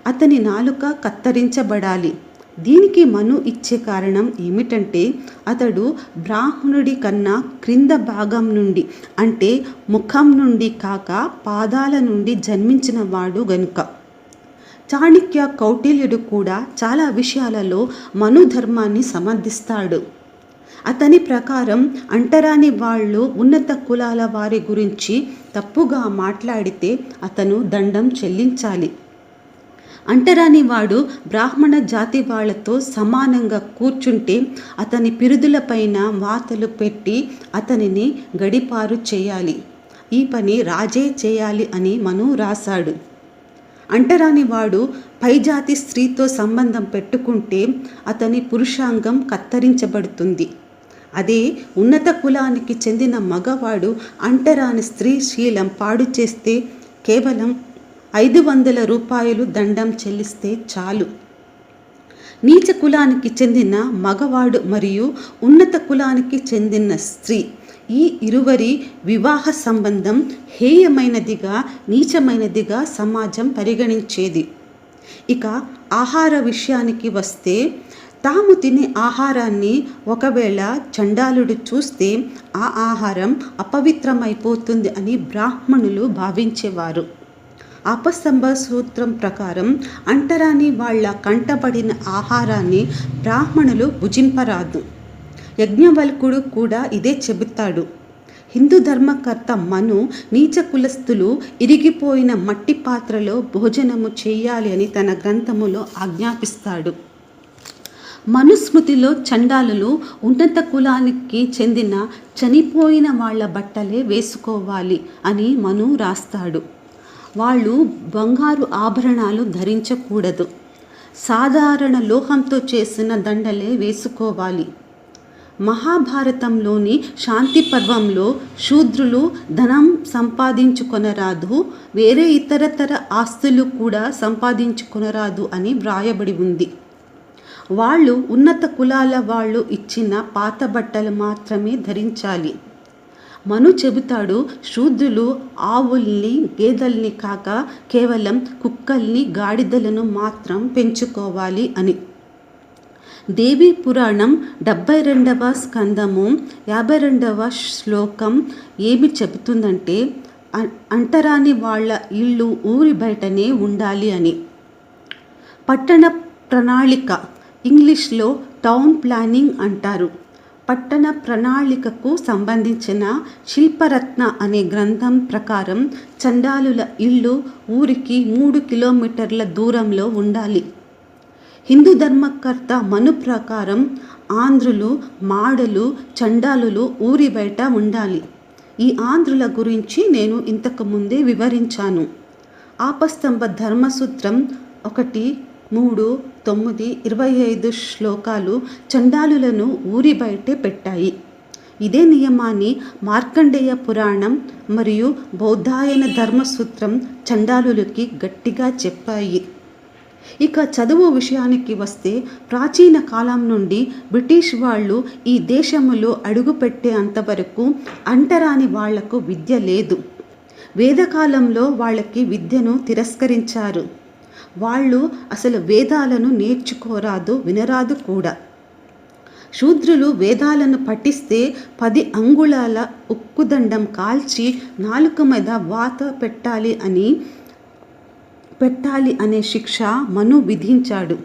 అతని నాలుక కత్తిరించబడాలి. దీనికి మను ఇచ్చే కారణం ఏమిటంటే అతడు బ్రాహ్మణుడి కన్నా క్రింద భాగం నుండి అంటే ముఖం నుండి కాక పాదాల నుండి జన్మించిన వాడు గనుక. చాణక్య, కౌటిల్యుడు కూడా చాలా విషయాలలో మను ధర్మాన్ని సమర్థిస్తాడు. అతని ప్రకారం అంటరాని వాళ్ళు ఉన్నత కులాల వారి గురించి తప్పుగా మాట్లాడితే అతను దండం చెల్లించాలి. అంటరాని వాడు బ్రాహ్మణ జాతి వాళ్లతో సమానంగా కూర్చుంటే అతని పిరుదులపైన వాతలు పెట్టి అతనిని గడిపారు చేయాలి. ఈ పని రాజే చేయాలి అని మను రాశాడు. అంటరాని వాడు పైజాతి స్త్రీతో సంబంధం పెట్టుకుంటే అతని పురుషాంగం కత్తిరించబడుతుంది. అదే ఉన్నత కులానికి చెందిన మగవాడు అంటరాని స్త్రీ శీలం పాడు చేస్తే కేవలం 500 రూపాయలు దండం చెల్లిస్తే చాలు. నీచ కులానికి చెందిన మగవాడు మరియు ఉన్నత కులానికి చెందిన స్త్రీ ఈ ఇరువరి వివాహ సంబంధం హేయమైనదిగా, నీచమైనదిగా సమాజం పరిగణించేది. ఇక ఆహార విషయానికి వస్తే తాము తినే ఆహారాన్ని ఒకవేళ చండాలుడు చూస్తే ఆ ఆహారం అపవిత్రమైపోతుంది అని బ్రాహ్మణులు భావించేవారు. అపస్తంభ సూత్రం ప్రకారం అంటరాని వాళ్ళ కంటబడిన ఆహారాన్ని బ్రాహ్మణులు భుజింపరాదు. యజ్ఞవల్కుడు కూడా ఇదే చెబుతాడు. హిందూ ధర్మకర్త మను నీచ కులస్తులు ఇరిగిపోయిన మట్టి పాత్రలో భోజనము చేయాలి అని తన గ్రంథములో ఆజ్ఞాపిస్తాడు. మనుస్మృతిలో చండాలులు ఉన్నత కులానికి చెందిన చనిపోయిన వాళ్ళ బట్టలే వేసుకోవాలి అని మను రాస్తాడు. వాళ్ళు బంగారు ఆభరణాలు ధరించకూడదు. సాధారణ లోహంతో చేసిన దండలే వేసుకోవాలి. మహాభారతంలోని శాంతి పర్వంలో శూద్రులు ధనం సంపాదించుకొనరాదు, వేరే ఇతరతర ఆస్తులు కూడా సంపాదించుకొనరాదు అని వ్రాయబడి ఉంది. వాళ్ళు ఉన్నత కులాల వాళ్ళు ఇచ్చిన పాత బట్టలు మాత్రమే ధరించాలి. మను చెబుతాడు, శూద్రులు ఆవుల్ని గేదెల్ని కాక కేవలం కుక్కల్ని గాడిదలను మాత్రం పెంచుకోవాలి అని. దేవీ పురాణం 72వ స్కందము 52వ శ్లోకం ఏమి చెబుతుందంటే, అంటరాని వాళ్ళ ఇళ్ళు ఊరి బయటనే ఉండాలి అని. పట్టణ ప్రణాళిక, ఇంగ్లీష్లో టౌన్ ప్లానింగ్ అంటారు. పట్టణ ప్రణాళికకు సంబంధించిన శిల్పరత్న అనే గ్రంథం ప్రకారం చండాలుల ఇళ్ళు ఊరికి 3 కిలోమీటర్ల దూరంలో ఉండాలి. హిందూ ధర్మకర్త మను ప్రకారం ఆంధ్రులు, మాడలు, చండాలులు ఊరి బయట ఉండాలి. ఈ ఆంధ్రుల గురించి నేను ఇంతకు ముందే వివరించాను. ఆపస్తంభ ధర్మసూత్రం 1, 3, 9, 25 శ్లోకాలు చండాలులను ఊరి బయటే పెట్టాయి. ఇదే నియమాన్ని మార్కండేయ పురాణం మరియు బౌద్ధాయన ధర్మసూత్రం చండాలులకి గట్టిగా చెప్పాయి. ఇక చదువు విషయానికి వస్తే, ప్రాచీన కాలం నుండి బ్రిటిష్ వాళ్ళు ఈ దేశంలో అడుగుపెట్టే అంతవరకు అంటరాని వాళ్లకు విద్య లేదు. వేదకాలంలో వాళ్ళకి విద్యను తిరస్కరించారు. వాళ్ళు అసలు వేదాలను నేర్చుకోరాదు, వినరాదు కూడా. శూద్రులు వేదాలను పఠిస్తే 10 అంగుళాల ఉక్కుదండం కాల్చి నాలుక మీద వాత పెట్టాలి అనే శిక్ష మను విధించాడు.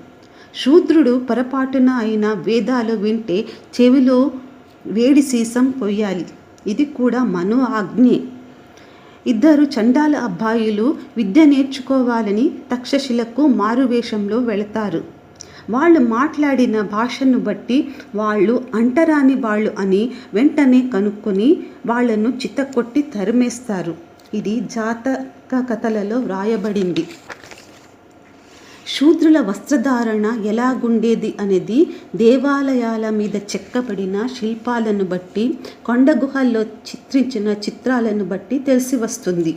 శూద్రుడు పొరపాటున అయినా వేదాలు వింటే చెవిలో వేడి సీసం పొయ్యాలి. ఇది కూడా మను ఆజ్ఞే. 2 చండాల అబ్బాయిలు విద్య నేర్చుకోవాలని తక్షశిలకు మారువేషంలో వెళతారు. వాళ్ళు మాట్లాడిన భాషను బట్టి వాళ్ళు అంటరాని వాళ్ళు అని వెంటనే కనుక్కొని వాళ్లను చితకొట్టి తరిమేస్తారు. ఇది జాతక కథలలో వ్రాయబడింది. శూద్రుల వస్త్రధారణ ఎలాగుండేది అనేది దేవాలయాల మీద చెక్కబడిన శిల్పాలను బట్టి, కొండ గుహల్లో చిత్రించిన చిత్రాలను బట్టి తెలిసి వస్తుంది.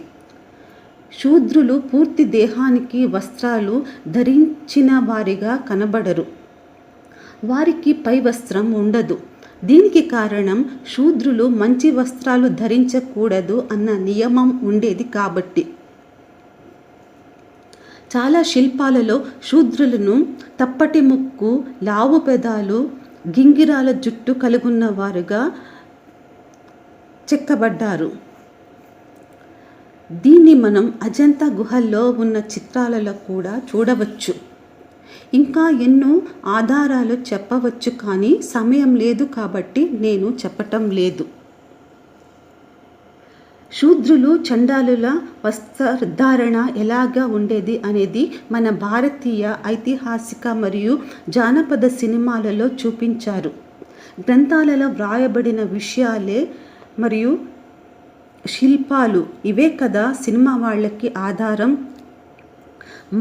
శూద్రులు పూర్తి దేహానికి వస్త్రాలు ధరించిన వారిగా కనబడరు. వారికి పై వస్త్రం ఉండదు. దీనికి కారణం శూద్రులు మంచి వస్త్రాలు ధరించకూడదు అన్న నియమం ఉండేది కాబట్టి. చాలా శిల్పాలలో శూద్రులను తప్పటి ముక్కు, లావు పెదాలు, గింగిరాల జుట్టు కలుగున్న వారుగా చెక్కబడ్డారు. దీన్ని మనం అజంతా గుహల్లో ఉన్న చిత్రాలలో కూడా చూడవచ్చు. ఇంకా ఎన్నో ఆధారాలు చెప్పవచ్చు, కానీ సమయం లేదు కాబట్టి నేను చెప్పటం లేదు. శూద్రులు చండాలుల వస్త్రధారణ ఎలాగా ఉండేది అనేది మన భారతీయ ఐతిహాసిక మరియు జానపద సినిమాలలో చూపించారు. గ్రంథాలలో వ్రాయబడిన విషయాలే మరియు శిల్పాలు ఇవే కదా సినిమా వాళ్ళకి ఆధారం.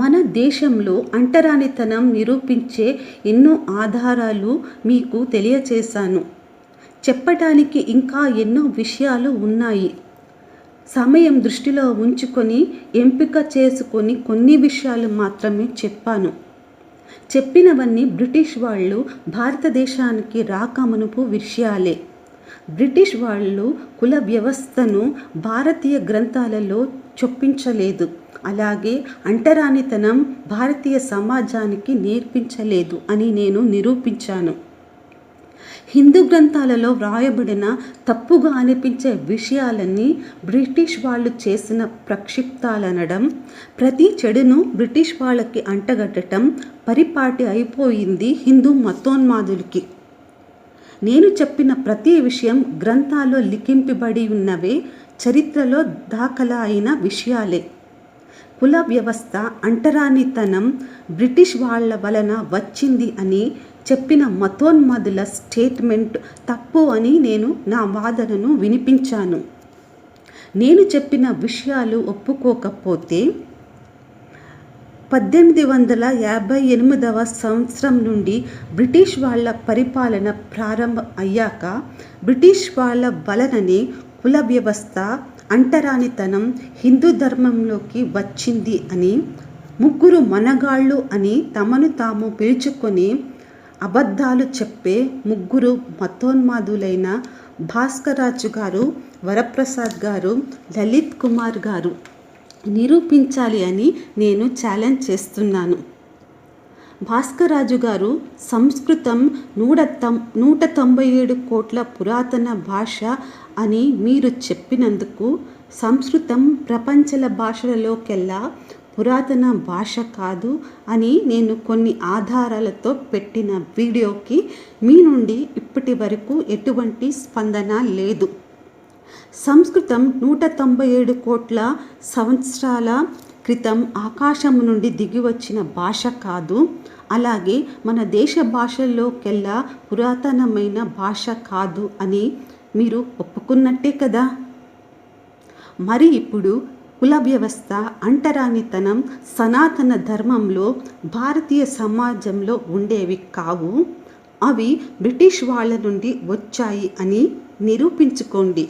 మన దేశంలో అంటరానితనం నిరూపించే ఎన్నో ఆధారాలు మీకు తెలియచేశాను. చెప్పటానికి ఇంకా ఎన్నో విషయాలు ఉన్నాయి. సమయం దృష్టిలో ఉంచుకొని ఎంపిక చేసుకొని కొన్ని విషయాలు మాత్రమే చెప్పాను. చెప్పినవన్నీ బ్రిటిష్ వాళ్ళు భారతదేశానికి రాకమునుపు విషయాలే. బ్రిటిష్ వాళ్ళు కుల వ్యవస్థను భారతీయ గ్రంథాలలో చొప్పించలేదు. అలాగే అంటరానితనం భారతీయ సమాజానికి నేర్పించలేదు అని నేను నిరూపించాను. హిందూ గ్రంథాలలో వ్రాయబడిన తప్పుగా అనిపించే విషయాలన్నీ బ్రిటిష్ వాళ్ళు చేసిన ప్రక్షిప్తాలనడం, ప్రతి చెడును బ్రిటిష్ వాళ్ళకి అంటగట్టడం పరిపాటి అయిపోయింది హిందూ మతోన్మాదులకి. నేను చెప్పిన ప్రతి విషయం గ్రంథాల్లో లిఖింపబడి ఉన్నవే, చరిత్రలో దాఖలా అయిన విషయాలే. కుల వ్యవస్థ, అంటరానితనం బ్రిటిష్ వాళ్ళ వలన వచ్చింది అని చెప్పిన మతోన్మాదుల స్టేట్మెంట్ తప్పు అని నేను నా వాదనను వినిపించాను. నేను చెప్పిన విషయాలు ఒప్పుకోకపోతే 1858 సంవత్సరం నుండి బ్రిటిష్ వాళ్ళ పరిపాలన ప్రారంభం అయ్యాక బ్రిటిష్ వాళ్ళ వలననే కుల వ్యవస్థ, అంటరానితనం హిందూ ధర్మంలోకి వచ్చింది అని, ముగ్గురు మనగాళ్ళు అని తమను తాము పిలుచుకొని అబద్ధాలు చెప్పే ముగ్గురు మతోన్మాదులైన భాస్కరాజు గారు, వరప్రసాద్ గారు, లలిత్ కుమార్ గారు నిరూపించాలి అని నేను ఛాలెంజ్ చేస్తున్నాను. భాస్కరాజు గారు సంస్కృతం 197 కోట్ల పురాతన భాష అని మీరు చెప్పినందుకు సంస్కృతం ప్రపంచల భాషలలోకెల్లా పురాతన భాష కాదు అని నేను కొన్ని ఆధారాలతో పెట్టిన వీడియోకి మీ నుండి ఇప్పటి వరకు ఎటువంటి స్పందన లేదు. సంస్కృతం 197 కోట్ల సంవత్సరాల క్రితం ఆకాశం నుండి దిగివచ్చిన భాష కాదు. అలాగే మన దేశ భాషల్లోకెల్లా పురాతనమైన భాష కాదు అని మీరు ఒప్పుకున్నట్టే కదా. మరి ఇప్పుడు కుల వ్యవస్థ, అంటరానితనం సనాతన ధర్మంలో, భారతీయ సమాజంలో ఉండేవి కావు, అవి బ్రిటిష్ వాళ్ళ నుండి వచ్చాయి అని నిరూపించుకోండి.